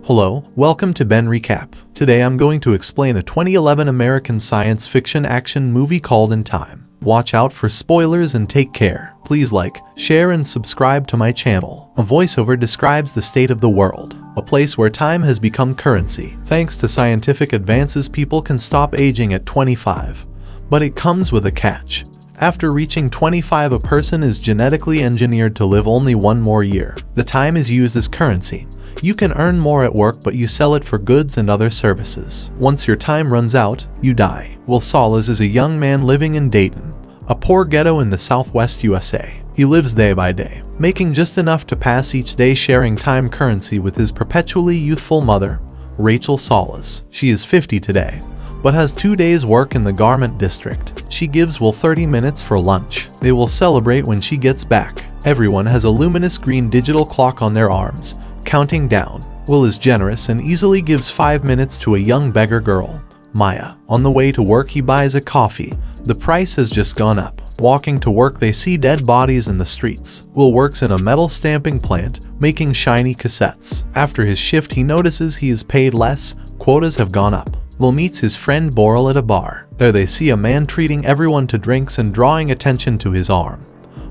Hello, welcome to Ben Recap. Today I'm going to explain a 2011 American science fiction action movie called In Time. Watch out for spoilers and take care. Please like, share and subscribe to my channel. A voiceover describes the state of the world, a place where time has become currency. Thanks to scientific advances, people can stop aging at 25. But it comes with a catch. After reaching 25, a person is genetically engineered to live only one more year. The time is used as currency. You can earn more at work, but you sell it for goods and other services. Once your time runs out, you die. Will Salas is a young man living in Dayton, a poor ghetto in the southwest USA. He lives day by day, making just enough to pass each day, sharing time currency with his perpetually youthful mother, Rachel Salas. She is 50 today, but has 2 days work in the garment district. She gives Will 30 minutes for lunch. They will celebrate when she gets back. Everyone has a luminous green digital clock on their arms, counting down. Will is generous and easily gives 5 minutes to a young beggar girl, Maya. On the way to work, he buys a coffee. The price has just gone up. Walking to work, they see dead bodies in the streets. Will works in a metal stamping plant, making shiny cassettes. After his shift, he notices he is paid less. Quotas have gone up. Will meets his friend Boral at a bar. There they see a man treating everyone to drinks and drawing attention to his arm,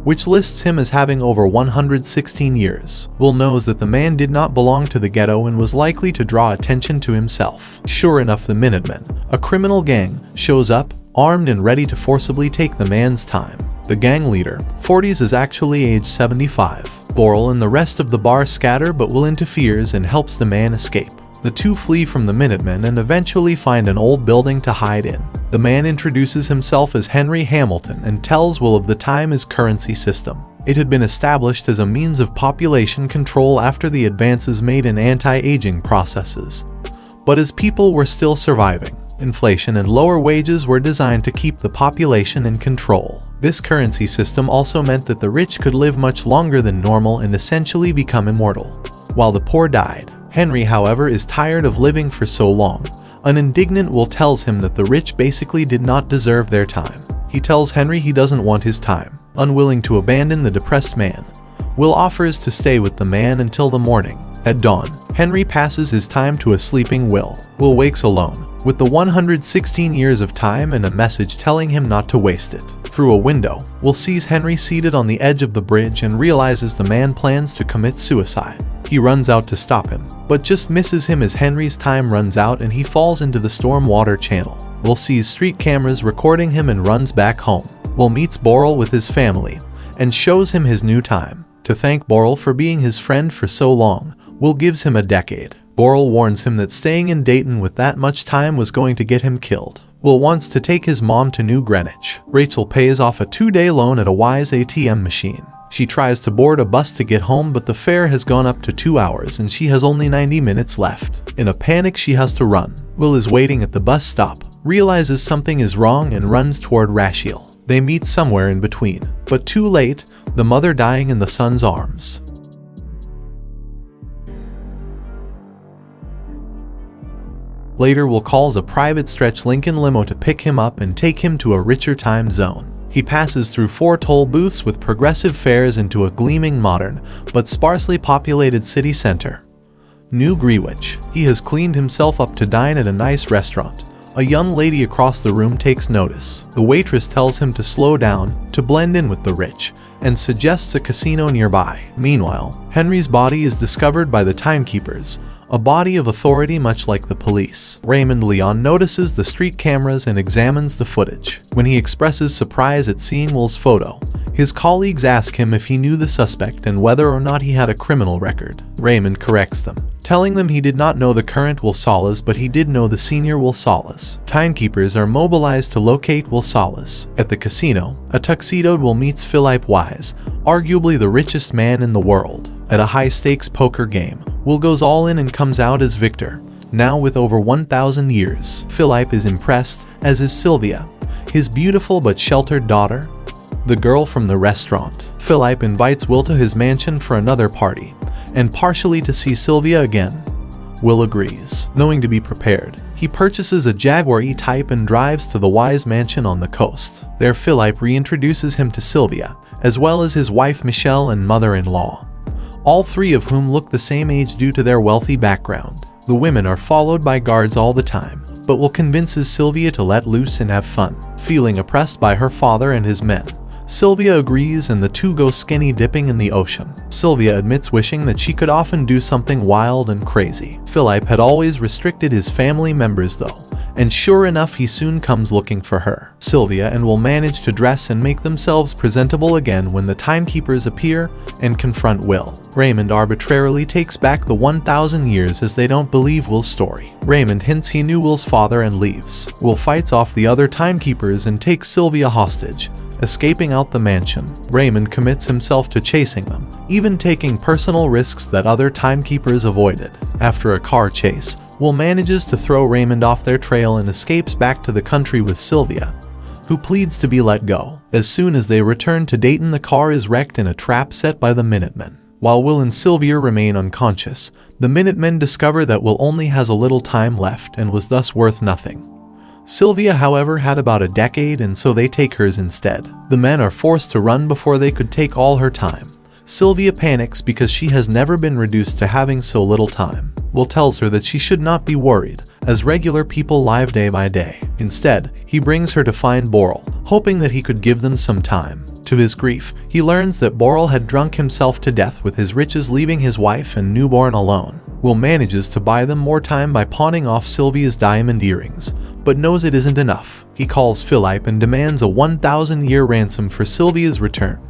which lists him as having over 116 years. Will knows that the man did not belong to the ghetto and was likely to draw attention to himself. Sure enough, the Minutemen, a criminal gang, shows up, armed and ready to forcibly take the man's time. The gang leader, 40s, is actually age 75. Boral and the rest of the bar scatter, but Will interferes and helps the man escape. The two flee from the Minutemen and eventually find an old building to hide in. The man introduces himself as Henry Hamilton and tells Will of the time as currency system. It had been established as a means of population control after the advances made in anti-aging processes. But as people were still surviving, inflation and lower wages were designed to keep the population in control. This currency system also meant that the rich could live much longer than normal and essentially become immortal, while the poor died. Henry, however, is tired of living for so long. An indignant Will tells him that the rich basically did not deserve their time. He tells Henry he doesn't want his time. Unwilling to abandon the depressed man, Will offers to stay with the man until the morning. At dawn, Henry passes his time to a sleeping Will. Will wakes alone, with the 116 years of time and a message telling him not to waste it. Through a window, Will sees Henry seated on the edge of the bridge and realizes the man plans to commit suicide. He runs out to stop him, but just misses him as Henry's time runs out and he falls into the storm water channel. Will sees street cameras recording him and runs back home. Will meets Boral with his family and shows him his new time. To thank Boral for being his friend for so long, Will gives him a decade. Boral warns him that staying in Dayton with that much time was going to get him killed. Will wants to take his mom to New Greenwich. Rachel pays off a 2-day loan at a Wise ATM machine. She tries to board a bus to get home, but the fare has gone up to 2 hours and she has only 90 minutes left. In a panic, she has to run. Will is waiting at the bus stop, realizes something is wrong and runs toward Rachel. They meet somewhere in between, but too late, the mother dying in the son's arms. Later, Will calls a private stretch Lincoln limo to pick him up and take him to a richer time zone. He passes through 4 toll booths with progressive fares into a gleaming modern, but sparsely populated city center, New Greenwich. He has cleaned himself up to dine at a nice restaurant. A young lady across the room takes notice. The waitress tells him to slow down, to blend in with the rich, and suggests a casino nearby. Meanwhile, Henry's body is discovered by the timekeepers, a body of authority much like the police. Raymond Leon notices the street cameras and examines the footage. When he expresses surprise at seeing Will's photo, his colleagues ask him if he knew the suspect and whether or not he had a criminal record. Raymond corrects them, telling them he did not know the current Will Salas, but he did know the senior Will Salas. Timekeepers are mobilized to locate Will Salas. At the casino, a tuxedoed Will meets Philip Wise, arguably the richest man in the world. At a high-stakes poker game, Will goes all in and comes out as victor. Now with over 1,000 years, Philip is impressed, as is Sylvia, his beautiful but sheltered daughter, the girl from the restaurant. Philip invites Will to his mansion for another party, and partially to see Sylvia again. Will agrees. Knowing to be prepared, he purchases a Jaguar E-Type and drives to the Wise mansion on the coast. There Philip reintroduces him to Sylvia, as well as his wife Michelle and mother-in-law, all 3 of whom look the same age due to their wealthy background. The women are followed by guards all the time, but Will convinces Sylvia to let loose and have fun. Feeling oppressed by her father and his men, Sylvia agrees and the two go skinny dipping in the ocean. Sylvia admits wishing that she could often do something wild and crazy. Philip had always restricted his family members though, and sure enough he soon comes looking for her. Sylvia and Will manage to dress and make themselves presentable again when the timekeepers appear and confront Will. Raymond arbitrarily takes back the 1,000 years as they don't believe Will's story. Raymond hints he knew Will's father and leaves. Will fights off the other timekeepers and takes Sylvia hostage, escaping out the mansion. Raymond commits himself to chasing them, even taking personal risks that other timekeepers avoided. After a car chase, Will manages to throw Raymond off their trail and escapes back to the country with Sylvia, who pleads to be let go. As soon as they return to Dayton, the car is wrecked in a trap set by the Minutemen. While Will and Sylvia remain unconscious, the Minutemen discover that Will only has a little time left and was thus worth nothing. Sylvia, however, had about a decade, and so they take hers instead. The men are forced to run before they could take all her time. Sylvia panics because she has never been reduced to having so little time. Will tells her that she should not be worried, as regular people live day by day. Instead, he brings her to find Boral, hoping that he could give them some time. To his grief, he learns that Boral had drunk himself to death with his riches, leaving his wife and newborn alone. Will manages to buy them more time by pawning off Sylvia's diamond earrings, but knows it isn't enough. He calls Philip and demands a 1,000-year ransom for Sylvia's return,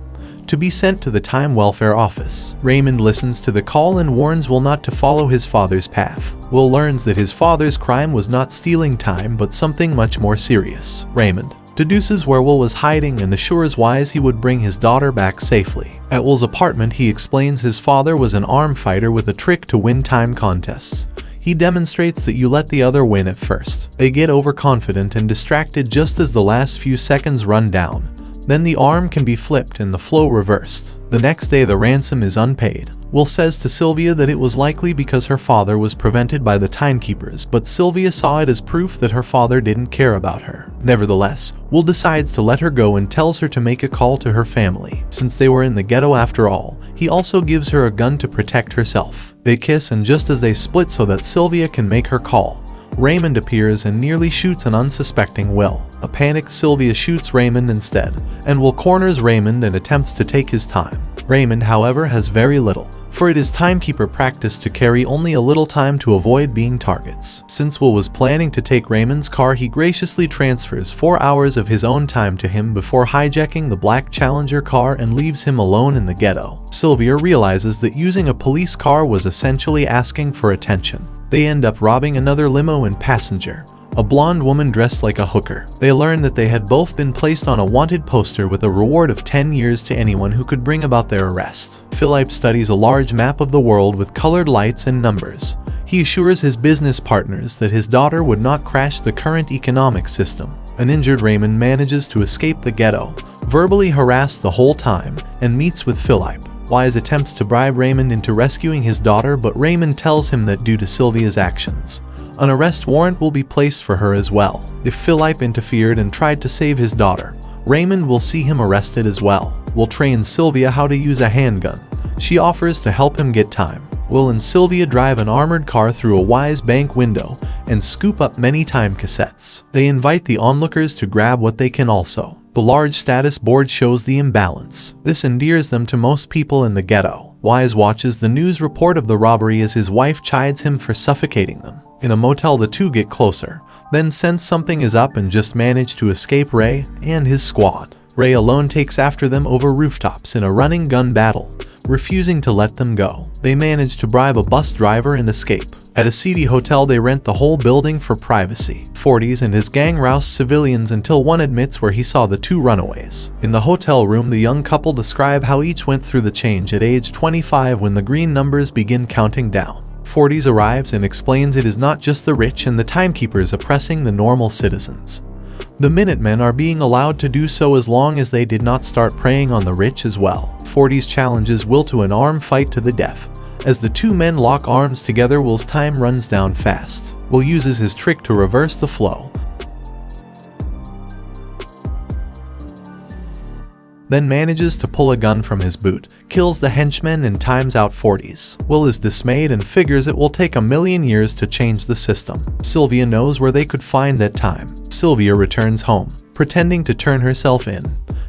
to be sent to the Time Welfare Office. Raymond listens to the call and warns Will not to follow his father's path. Will learns that his father's crime was not stealing time but something much more serious. Raymond deduces where Will was hiding and assures Wise he would bring his daughter back safely. At Will's apartment, he explains his father was an arm fighter with a trick to win time contests. He demonstrates that you let the other win at first. They get overconfident and distracted just as the last few seconds run down. Then the arm can be flipped and the flow reversed. The next day the ransom is unpaid. Will says to Sylvia that it was likely because her father was prevented by the timekeepers, but Sylvia saw it as proof that her father didn't care about her. Nevertheless, Will decides to let her go and tells her to make a call to her family. Since they were in the ghetto after all, he also gives her a gun to protect herself. They kiss, and just as they split so that Sylvia can make her call, Raymond appears and nearly shoots an unsuspecting Will. A panicked Sylvia shoots Raymond instead, and Will corners Raymond and attempts to take his time. Raymond, however, has very little, for it is timekeeper practice to carry only a little time to avoid being targets. Since Will was planning to take Raymond's car, he graciously transfers 4 hours of his own time to him before hijacking the black Challenger car and leaves him alone in the ghetto. Sylvia realizes that using a police car was essentially asking for attention. They end up robbing another limo and passenger, a blonde woman dressed like a hooker. They learn that they had both been placed on a wanted poster with a reward of 10 years to anyone who could bring about their arrest. Philip studies a large map of the world with colored lights and numbers. He assures his business partners that his daughter would not crash the current economic system. An injured Raymond manages to escape the ghetto, verbally harassed the whole time, and meets with Philip. Wise attempts to bribe Raymond into rescuing his daughter, but Raymond tells him that due to Sylvia's actions, an arrest warrant will be placed for her as well. If Philip interfered and tried to save his daughter, Raymond will see him arrested as well. Will train Sylvia how to use a handgun. She offers to help him get time. Will and Sylvia drive an armored car through a Wise bank window and scoop up many time cassettes. They invite the onlookers to grab what they can also. The large status board shows the imbalance. This endears them to most people in the ghetto. Wise watches the news report of the robbery as his wife chides him for suffocating them. In a motel, the two get closer, then sense something is up and just manage to escape Ray and his squad. Ray alone takes after them over rooftops in a running gun battle, refusing to let them go. They manage to bribe a bus driver and escape. At a seedy hotel, they rent the whole building for privacy. 40s and his gang roust civilians until one admits where he saw the two runaways. In the hotel room, the young couple describe how each went through the change at age 25 when the green numbers begin counting down. 40s arrives and explains it is not just the rich and the timekeepers oppressing the normal citizens. The Minutemen are being allowed to do so as long as they did not start preying on the rich as well. 40s challenges Will to an arm fight to the death. As the two men lock arms together, Will's time runs down fast. Will uses his trick to reverse the flow. then manages to pull a gun from his boot, kills the henchman and times out 40s. Will is dismayed and figures it will take 1,000,000 years to change the system. Sylvia knows where they could find that time. Sylvia returns home, pretending to turn herself in,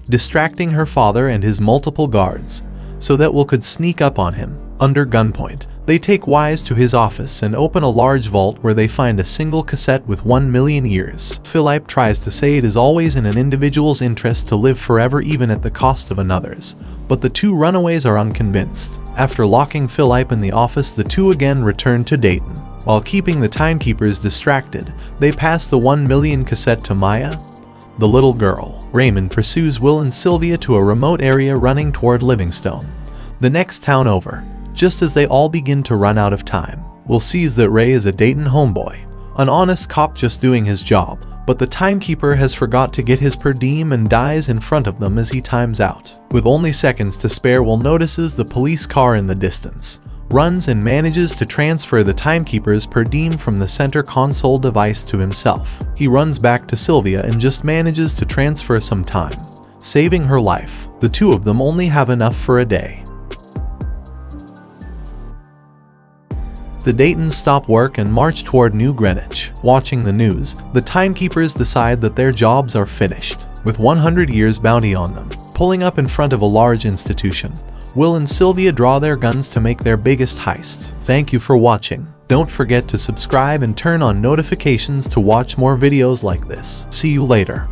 distracting her father and his multiple guards, so that Will could sneak up on him. Under gunpoint, they take Wise to his office and open a large vault where they find a single cassette with 1,000,000 years. Philip tries to say it is always in an individual's interest to live forever even at the cost of another's, but the two runaways are unconvinced. After locking Philip in the office, the two again return to Dayton. While keeping the timekeepers distracted, they pass the 1,000,000 cassette to Maya, the little girl. Raymond pursues Will and Sylvia to a remote area running toward Livingstone, the next town over. Just as they all begin to run out of time, Will sees that Ray is a Dayton homeboy, an honest cop just doing his job, but the timekeeper has forgot to get his per diem and dies in front of them as he times out. With only seconds to spare, Will notices the police car in the distance, runs and manages to transfer the timekeeper's per diem from the center console device to himself. He runs back to Sylvia and just manages to transfer some time, saving her life. The two of them only have enough for a day. The Daytons stop work and march toward New Greenwich. Watching the news, the timekeepers decide that their jobs are finished, with 100 years bounty on them. Pulling up in front of a large institution, Will and Sylvia draw their guns to make their biggest heist. Thank you for watching. Don't forget to subscribe and turn on notifications to watch more videos like this. See you later.